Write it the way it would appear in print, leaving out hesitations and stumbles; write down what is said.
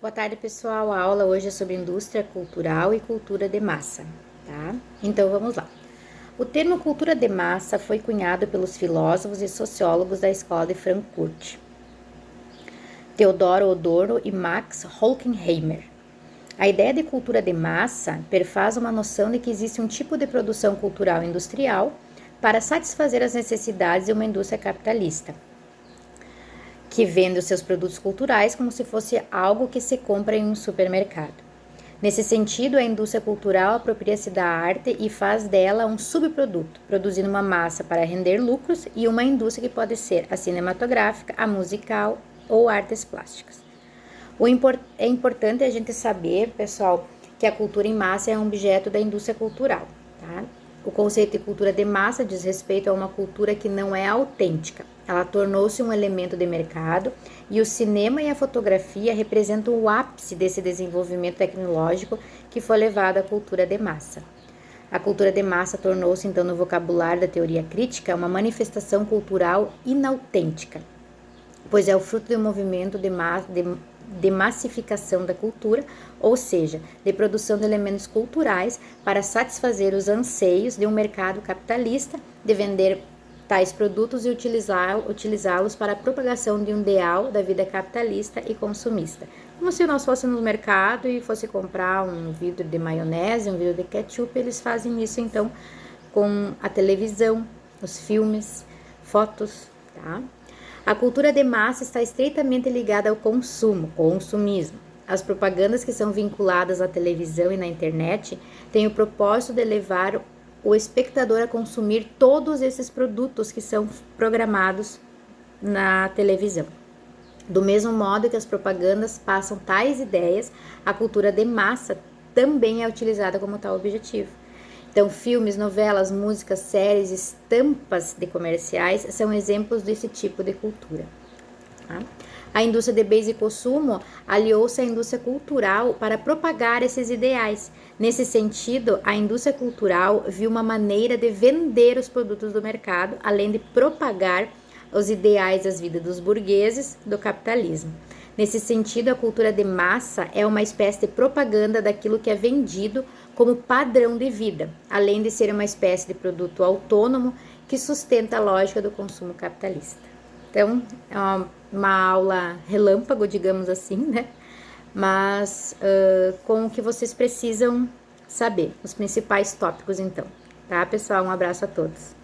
Boa tarde, pessoal. A aula hoje é sobre indústria cultural e cultura de massa, tá? Então, vamos lá. O termo cultura de massa foi cunhado pelos filósofos e sociólogos da Escola de Frankfurt, Theodor Adorno e Max Horkheimer. A ideia de cultura de massa perfaz uma noção de que existe um tipo de produção cultural industrial para satisfazer as necessidades de uma indústria capitalista, que vende os seus produtos culturais como se fosse algo que se compra em um supermercado. Nesse sentido, a indústria cultural apropria-se da arte e faz dela um subproduto, produzindo uma massa para render lucros e uma indústria que pode ser a cinematográfica, a musical ou artes plásticas. É importante a gente saber, pessoal, que a cultura em massa é um objeto da indústria cultural, tá? O conceito de cultura de massa diz respeito a uma cultura que não é autêntica. Ela tornou-se um elemento de mercado e o cinema e a fotografia representam o ápice desse desenvolvimento tecnológico que foi levado à cultura de massa. A cultura de massa tornou-se, então, no vocabulário da teoria crítica, uma manifestação cultural inautêntica, pois é o fruto de um movimento de massificação da cultura, ou seja, de produção de elementos culturais para satisfazer os anseios de um mercado capitalista de vender tais produtos e utilizá-los para a propagação de um ideal da vida capitalista e consumista. Como se nós fôssemos no mercado e fosse comprar um vidro de maionese, um vidro de ketchup, eles fazem isso então com a televisão, os filmes, fotos, tá? A cultura de massa está estreitamente ligada ao consumismo. As propagandas que são vinculadas à televisão e na internet têm o propósito de levar o espectador a consumir todos esses produtos que são programados na televisão. Do mesmo modo que as propagandas passam tais ideias, a cultura de massa também é utilizada como tal objetivo. Então, filmes, novelas, músicas, séries, estampas de comerciais são exemplos desse tipo de cultura. Tá? A indústria de bens e consumo aliou-se à indústria cultural para propagar esses ideais. Nesse sentido, a indústria cultural viu uma maneira de vender os produtos do mercado, além de propagar os ideais das vidas dos burgueses do capitalismo. Nesse sentido, a cultura de massa é uma espécie de propaganda daquilo que é vendido como padrão de vida, além de ser uma espécie de produto autônomo que sustenta a lógica do consumo capitalista. Então, é uma aula relâmpago, digamos assim, né? Mas com o que vocês precisam saber, os principais tópicos, então. Tá, pessoal? Um abraço a todos.